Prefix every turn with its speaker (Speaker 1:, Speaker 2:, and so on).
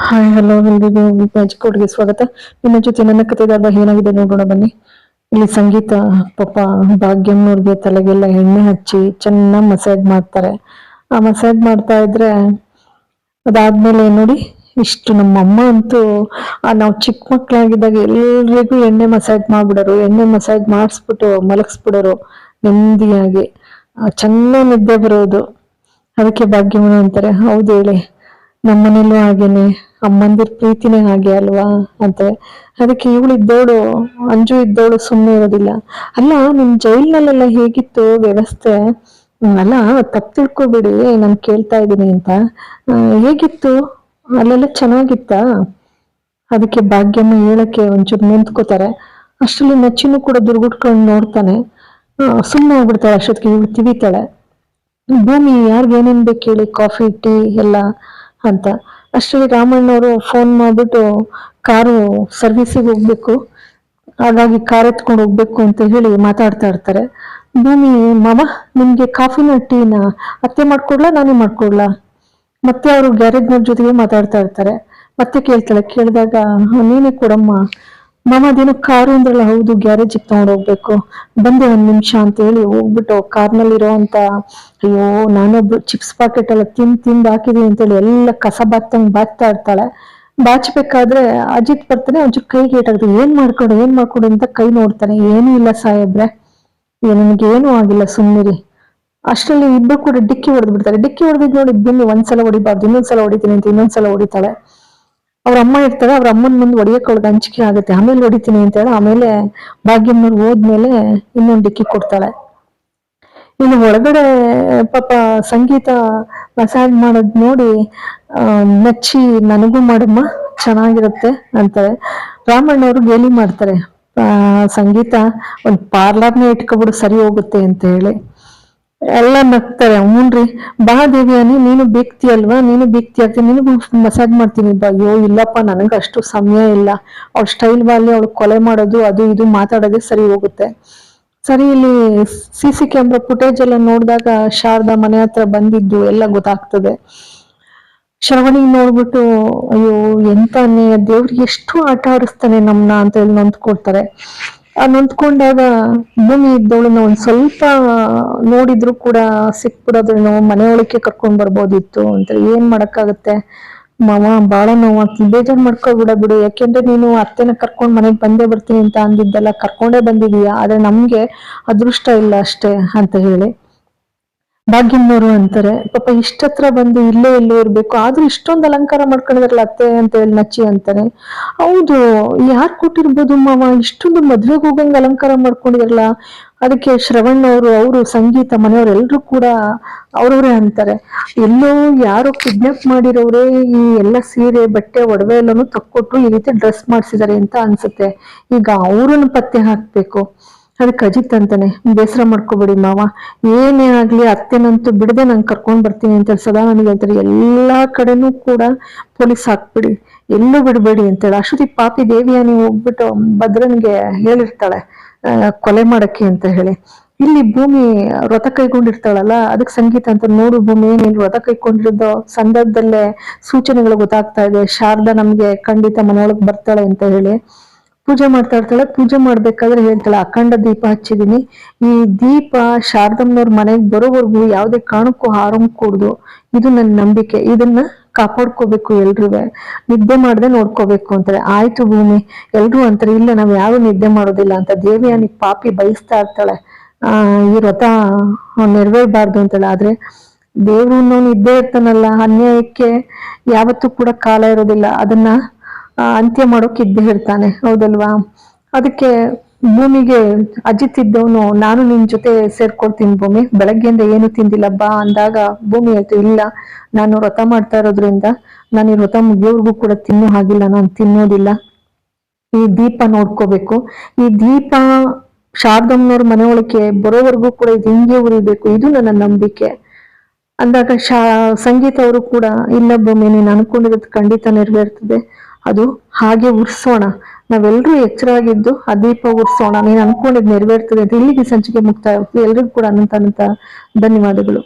Speaker 1: Hi hello ಎಲ್ರಿಗೂ magic ಕೋಡ್ಗೆ ಸ್ವಾಗತ. ನಿಮ್ಮ ಜೊತೆ ನನ್ನ ಕಥೆದಾಗ ಏನಾಗಿದೆ ನೋಡೋಣ ಬನ್ನಿ. ಇಲ್ಲಿ ಸಂಗೀತ ಪಾಪ ಭಾಗ್ಯಮ್ಮನವ್ರಿಗೆ ತಲೆಗೆಲ್ಲ ಎಣ್ಣೆ ಹಚ್ಚಿ ಚೆನ್ನಾಗಿ ಮಸಾಜ್ ಮಾಡ್ತಾರೆ. ಆ ಮಸಾಜ್ ಮಾಡ್ತಾ ಇದ್ರೆ ಅದಾದ್ಮೇಲೆ ನೋಡಿ, ಇಷ್ಟು ನಮ್ಮ ಅಮ್ಮ ಅಂತೂ ನಾವು ಚಿಕ್ಕ ಮಕ್ಳಾಗಿದ್ದಾಗ ಎಲ್ರಿಗೂ ಎಣ್ಣೆ ಮಸಾಜ್ ಮಾಡ್ಬಿಡೋರು, ಎಣ್ಣೆ ಮಸಾಜ್ ಮಾಡಿಸ್ಬಿಟ್ಟು ಮಲಗಿಸ್ಬಿಡೋರು ನೆಮ್ಮದಿಯಾಗಿ. ಚೆನ್ನಾಗಿ ನಿದ್ದೆ ಬರೋದು. ಅದಕ್ಕೆ ಭಾಗ್ಯಮ್ಮನ ಅಂತಾರೆ, ಹೌದು ಹೇಳಿ, ನಮ್ಮನೇಲೂ ಹಾಗೇನೆ, ಅಮ್ಮಂದಿರ್ ಪ್ರೀತಿನೇ ಹಾಗೆ ಅಲ್ವಾ ಅಂತಾರೆ. ಅದಕ್ಕೆ ಇದ್ದೋಳು ಅಂಜು ಇದ್ದೋಳು ಸುಮ್ಮನೆ ಇರೋದಿಲ್ಲ. ಅಲ್ಲ, ನಿಮ್ ಜೈಲ್ನಲ್ಲೆಲ್ಲ ಹೇಗಿತ್ತು ವ್ಯವಸ್ಥೆ? ಅಲ್ಲ, ತಪ್ಪು ತಿಳ್ಕೊಬೇಡಿ, ನಾನು ಕೇಳ್ತಾ ಇದ್ದೀನಿ ಅಂತ. ಹೇಗಿತ್ತು ಅಲ್ಲೆಲ್ಲ, ಚೆನ್ನಾಗಿತ್ತಾ? ಅದಕ್ಕೆ ಭಾಗ್ಯಮ್ಮ ಹೇಳಕ್ಕೆ ಒಂಚೂರು ನಿಂತ್ಕೋತಾರೆ. ಅಷ್ಟರಲ್ಲಿ ನಚ್ಚಿನೂ ಕೂಡ ದುರ್ಗುಟ್ಕೊಂಡು ನೋಡ್ತಾನೆ. ಸುಮ್ಮನೆ ಆಗ್ಬಿಡ್ತಾಳೆ. ಅಷ್ಟೊತ್ತಿಗೆ ಇವಳು ತಿವಿತಾಳೆ, ಭೂಮಿ ಯಾರಿಗೇನೇನ್ ಬೇಕು ಹೇಳಿ, ಕಾಫಿ ಟೀ ಎಲ್ಲ ಅಂತ. ಅಷ್ಟರಲ್ಲಿ ರಾಮಣ್ಣವರು ಫೋನ್ ಮಾಡ್ಬಿಟ್ಟು ಕಾರು ಸರ್ವಿಸಿಗೆ ಹೋಗ್ಬೇಕು, ಹಾಗಾಗಿ ಕಾರ್ ಎತ್ಕೊಂಡು ಹೋಗ್ಬೇಕು ಅಂತ ಹೇಳಿ ಮಾತಾಡ್ತಾ ಇರ್ತಾರೆ. ಭೂಮಿ, ಮಾಮ ನಿಮ್ಗೆ ಕಾಫಿನ ಟೀನ ಅತ್ತೆ ಮಾಡ್ಕೊಡ್ಲಾ ನಾನೇ ಮಾಡ್ಕೊಡ್ಲಾ? ಮತ್ತೆ ಅವರು ಗ್ಯಾರೇಜ್ನವ್ರ ಜೊತೆಗೆ ಮಾತಾಡ್ತಾ ಇರ್ತಾರೆ. ಮತ್ತೆ ಕೇಳ್ತಾಳೆ, ಕೇಳಿದಾಗ ನೀನೇ ಕೊಡಮ್ಮ. ಮಾಮ ಅದೇನೋ ಕಾರು ಅಂದ್ರಲ್ಲ, ಹೌದು ಗ್ಯಾರೇಜಿಗೆ ತಗೊಂಡು ಹೋಗ್ಬೇಕು, ಬಂದೆ 1 ನಿಮಿಷ ಅಂತ ಹೇಳಿ ಹೋಗ್ಬಿಟ್ಟು ಕಾರ್ನಲ್ಲಿರೋ ಅಂತ, ಅಯ್ಯೋ ನಾನೊಬ್ಳು ಚಿಪ್ಸ್ ಪಾಕೆಟ್ ಎಲ್ಲ ತಿಂದು ಹಾಕಿದೀನಿ ಅಂತೇಳಿ ಎಲ್ಲ ಕಸ ಬಾಚ್ತಂಗ್ ಬಾಚ್ತಾ ಇರ್ತಾಳೆ. ಬಾಚ್ಬೇಕಾದ್ರೆ ಅಜಿತ್ ಬರ್ತಾನೆ, ಒಂಚೂರು ಕೈಗೆ ಏಟಾಗ್ತದೆ. ಏನ್ ಮಾಡ್ಕೊಡು ಅಂತ ಕೈ ನೋಡ್ತಾನೆ. ಏನೂ ಇಲ್ಲ ಸಾಹೇಬ್ರೆ, ನನಗೇನೂ ಆಗಿಲ್ಲ, ಸುಮ್ಮನಿರಿ. ಅಷ್ಟರಲ್ಲಿ ಇಬ್ಬರು ಕೂಡ ಡಿಕ್ಕಿ ಹೊಡೆದು ಬಿಡ್ತಾರೆ. ಡಿಕ್ಕಿ ಹೊಡೆದಿದ್ ನೋಡಿ ಬನ್ನಿ, ಒಂದ್ಸಲ ಹೊಡಿಬಾರ್ದು, ಇನ್ನೊಂದ್ಸಲ ಹೊಡಿತೀನಿ ಅಂತ ಇನ್ನೊಂದ್ಸಲ ಹೊಡಿತಾಳೆ. ಅವ್ರ ಅಮ್ಮ ಇರ್ತಾರೆ, ಅವ್ರ ಅಮ್ಮನ ಮುಂದೆ ಹೊಡಿಯಕ್ಕೆ ಅವಳಿಗೆ ಅಂಜಿಕೆ ಆಗುತ್ತೆ. ಆಮೇಲೆ ಹೊಡಿತೀನಿ ಅಂತ ಹೇಳಿ ಆಮೇಲೆ ಭಾಗ್ಯಮ್ಮನವ್ರು ಹೋದ್ಮೇಲೆ ಇನ್ನೊಂದು ಡಿಕ್ಕಿ ಕೊಡ್ತಾಳೆ. ಇನ್ನು ಒಳಗಡೆ ಪಾಪ ಸಂಗೀತ ಮಸಾಜ್ ಮಾಡೋದ್ ನೋಡಿ ನಚ್ಚಿ, ನನಗೂ ಮಾಡಮ್ಮ ಚೆನ್ನಾಗಿರುತ್ತೆ ಅಂತಾರೆ. ರಾಮಣ್ಣವರು ಗೇಲಿ ಮಾಡ್ತಾರೆ, ಸಂಗೀತ ಒಂದ್ ಪಾರ್ಲರ್ನ ಇಟ್ಕೊಬಿಡು ಸರಿ ಹೋಗುತ್ತೆ ಅಂತ ಹೇಳಿ. ಎಲ್ಲ ನಗ್ತಾರೆ. ಹ್ಞೂನ್ರಿ, ಬಾ ದೇವಿಯಾನಿ, ನೀನು ಬೇಕ್ತಿ ಅಲ್ವಾ, ನೀನು ಬೇಕ್ತಿ ಆಗ್ತಿ, ನಿನಗೂ ಮಸಾಜ್ ಮಾಡ್ತೀನಿ ಬಾ. ಅಯ್ಯೋ ಇಲ್ಲಪ್ಪ, ನನಗೆ ಅಷ್ಟು ಸಮಯ ಇಲ್ಲ, ಅವಳ ಸ್ಟೈಲ್ ಬಾಲಿ ಅವಳು ಕೊಲೆ ಮಾಡೋದು ಅದು ಇದು ಮಾತಾಡೋದೇ ಸರಿ ಹೋಗುತ್ತೆ. ಸರಿ, ಇಲ್ಲಿ CC ಕ್ಯಾಮ್ರಾ ಫುಟೇಜ್ ಎಲ್ಲ ನೋಡಿದಾಗ ಶಾರದಾ ಮನೆ ಹತ್ರ ಬಂದಿದ್ದು ಎಲ್ಲ ಗೊತ್ತಾಗ್ತದೆ. ಶ್ರವಣಿಗೆ ನೋಡ್ಬಿಟ್ಟು, ಅಯ್ಯೋ ಎಂತಾನೆ ದೇವ್ರಿಗೆ ಎಷ್ಟು ಆಟ ಆಡಿಸ್ತಾನೆ ನಮ್ನ ಅಂತ ಹೇಳಿ ನೊಂದ್ಕೊಡ್ತಾರೆ. ಆ ನೊಂದ್ಕೊಂಡಾಗ ಭೂಮಿ ಇದ್ದವಳನ್ನ ಒಂದ್ ಸ್ವಲ್ಪ ನೋಡಿದ್ರು ಕೂಡ ಸಿಕ್ಬಿಡೋದ್ರೇನೋ, ಮನೆಯೊಳಕ್ಕೆ ಕರ್ಕೊಂಡ್ ಬರ್ಬೋದಿತ್ತು ಅಂತ. ಏನ್ ಮಾಡಕ್ಕಾಗತ್ತೆ ಮಾವ, ಬಾಳ ನೋವಾಗ್ತದೆ, ಬೇಜಾರ್ ಮಾಡ್ಕೊಬಿಡ ಬಿಡು. ಯಾಕೆಂದ್ರೆ ನೀನು ಅತ್ತೆನ ಕರ್ಕೊಂಡ್ ಮನೆಗ್ ಬಂದೇ ಬರ್ತೀನಿ ಅಂತ ಅಂದಿದ್ದಲ್ಲ, ಕರ್ಕೊಂಡೇ ಬಂದಿದೀಯ, ಆದ್ರೆ ನಮ್ಗೆ ಅದೃಷ್ಟ ಇಲ್ಲ ಅಷ್ಟೇ ಅಂತ ಹೇಳಿ. ಭಾಗ್ಯಮ್ಮನವರು ಅಂತಾರೆ, ಪಾಪ ಇಷ್ಟತ್ರ ಬಂದು ಇಲ್ಲೇ ಇರ್ಬೇಕು, ಆದ್ರೂ ಇಷ್ಟೊಂದು ಅಲಂಕಾರ ಮಾಡ್ಕೊಂಡಿದಾರಲ್ಲ ಅತ್ತೆ ಅಂತ ಹೇಳಿ ನಚ್ಚಿ ಅಂತಾನೆ. ಹೌದು, ಯಾರ್ ಕೊಟ್ಟಿರ್ಬೋದು ಮಾವ, ಇಷ್ಟೊಂದು ಮದ್ವೆಗೆ ಹೋಗಂಗ್ ಅಲಂಕಾರ ಮಾಡ್ಕೊಂಡಿದಾರಲ್ಲ. ಅದಕ್ಕೆ ಶ್ರವಣ್ ಅವರು ಸಂಗೀತ ಮನೆಯವ್ರು ಎಲ್ರು ಕೂಡ ಅವ್ರವ್ರೇ ಅಂತಾರೆ, ಎಲ್ಲೋ ಯಾರೋ ಕಿಡ್ನಾಪ್ ಮಾಡಿರೋರೇ ಈ ಎಲ್ಲ ಸೀರೆ ಬಟ್ಟೆ ಒಡವೆ ಎಲ್ಲಾನು ತಕ್ಕೊಟ್ಟು ಈ ರೀತಿ ಡ್ರೆಸ್ ಮಾಡ್ಸಿದಾರೆ ಅಂತ ಅನ್ಸುತ್ತೆ. ಈಗ ಅವ್ರನ್ನ ಪತ್ತೆ ಹಾಕ್ಬೇಕು. ಅದಕ್ಕೆ ಅಜಿತ್ ಅಂತಾನೆ, ಬೇಸರ ಮಾಡ್ಕೋಬೇಡಿ ಮಾವ, ಏನೇ ಆಗ್ಲಿ ಅತ್ತೆನಂತೂ ಬಿಡದೆ ನಂಗೆ ಕರ್ಕೊಂಡ್ ಬರ್ತೀನಿ ಅಂತ ಸದಾ ನನಗೆ ಹೇಳ್ತಾರೆ. ಎಲ್ಲಾ ಕಡೆನೂ ಕೂಡ ಪೊಲೀಸ್ ಹಾಕ್ಬಿಡಿ, ಎಲ್ಲೂ ಬಿಡ್ಬೇಡಿ ಅಂತೇಳಿ. ಅಷ್ಟೊತ್ತಿಗೆ ಪಾಪಿ ದೇವಿಯಾನಿ ಹೋಗ್ಬಿಟ್ಟು ಭದ್ರನ್ಗೆ ಹೇಳಿರ್ತಾಳೆ ಕೊಲೆ ಮಾಡಕ್ಕೆ ಅಂತ ಹೇಳಿ. ಇಲ್ಲಿ ಭೂಮಿ ವ್ರತ ಕೈಗೊಂಡಿರ್ತಾಳಲ್ಲ, ಅದಕ್ಕೆ ಸಂಗೀತ ಅಂತ, ನೋಡು ಭೂಮಿ, ನೀನು ವ್ರತ ಕೈಕೊಂಡಿರೋ ಸಂದರ್ಭದಲ್ಲೇ ಸೂಚನೆಗಳು ಗೊತ್ತಾಗ್ತಾ ಇದೆ, ಶಾರದಾ ನಮ್ಗೆ ಖಂಡಿತ ಮನೆಯೊಳಗೆ ಬರ್ತಾಳೆ ಅಂತ ಹೇಳಿ. ಪೂಜೆ ಮಾಡ್ತಾ ಇರ್ತಾಳೆ. ಪೂಜೆ ಮಾಡ್ಬೇಕಾದ್ರೆ ಹೇಳ್ತಾಳೆ, ಅಖಂಡ ದೀಪ ಹಚ್ಚಿದೀನಿ, ಈ ದೀಪ ಶಾರದಮ್ಮನವ್ರ ಮನೆಗೆ ಬರೋವರೆಗೂ ಯಾವ್ದೇ ಕಾರಣಕ್ಕೂ ಹಾರಂಕೂಡ್ದು, ಇದು ನನ್ನ ನಂಬಿಕೆ, ಇದನ್ನ ಕಾಪಾಡ್ಕೋಬೇಕು, ಎಲ್ರೂ ನಿದ್ದೆ ಮಾಡದೆ ನೋಡ್ಕೋಬೇಕು ಅಂತಾರೆ. ಆಯ್ತು ಭೂಮಿ, ಎಲ್ರು ಅಂತಾರೆ, ಇಲ್ಲ ನಾವ್ ಯಾರು ನಿದ್ದೆ ಮಾಡೋದಿಲ್ಲ ಅಂತ. ದೇವಿಯಾನಿ ಪಾಪಿ ಬಯಸ್ತಾ ಇರ್ತಾಳೆ, ಈ ವ್ರತ ನೆರವೇರ್ಬಾರ್ದು ಅಂತೇಳಿ. ಆದ್ರೆ ದೇವ್ರು ಇದ್ದೇ ಇರ್ತಾನಲ್ಲ, ಅನ್ಯಾಯಕ್ಕೆ ಯಾವತ್ತೂ ಕೂಡ ಕಾಲ ಇರೋದಿಲ್ಲ, ಅದನ್ನ ಅಂತ್ಯ ಮಾಡೋಕ್ ಇದ್ದೇ ಇರ್ತಾನೆ, ಹೌದಲ್ವಾ? ಅದಕ್ಕೆ ಭೂಮಿಗೆ ಅಜಿತ್ ಇದ್ದವನು, ನಾನು ನಿನ್ ಜೊತೆ ಸೇರ್ಕೊಳ್ತೀನಿ ಭೂಮಿ, ಬೆಳಗ್ಗೆಯಿಂದ ಏನು ತಿಂದಿಲ್ಲ ಬಾ ಅಂದಾಗ ಭೂಮಿ ಆಯ್ತು, ಇಲ್ಲ ನಾನು ವ್ರತ ಮಾಡ್ತಾ ಇರೋದ್ರಿಂದ ನಾನು ಈ ವ್ರತ ಮುಗಿಯೋರ್ಗೂ ಕೂಡ ತಿನ್ನೋ ಹಾಗಿಲ್ಲ, ನಾನು ತಿನ್ನೋದಿಲ್ಲ, ಈ ದೀಪ ನೋಡ್ಕೋಬೇಕು, ಈ ದೀಪ ಶಾರದಮ್ಮನವ್ರ ಮನೆಯೊಳಕ್ಕೆ ಬರೋವರೆಗೂ ಕೂಡ ಇದು ಹಿಂಗೆ ಉರಿಬೇಕು, ಇದು ನನ್ನ ನಂಬಿಕೆ ಅಂದಾಗ ಸಂಗೀತ ಅವರು ಕೂಡ, ಇಲ್ಲ ಭೂಮಿ, ನೀನು ಅನ್ಕೊಂಡಿರೋದು ಖಂಡಿತ ನೆರವೇರ್ತದೆ, ಅದು ಹಾಗೆ ಉರ್ಸೋಣ, ನಾವೆಲ್ಲರೂ ಎಚ್ಚರಾಗಿದ್ದು ಆ ದೀಪ ಉರ್ಸೋಣ, ನೀನು ಅನ್ಕೊಂಡಿದ್ ನೆರವೇರ್ತದೆ ಅಂತ. ಇಲ್ಲಿಗೆ ಸಂಚಿಕೆ ಮುಕ್ತಾಯ. ಎಲ್ರಿಗೂ ಕೂಡ ಅನಂತ ಧನ್ಯವಾದಗಳು.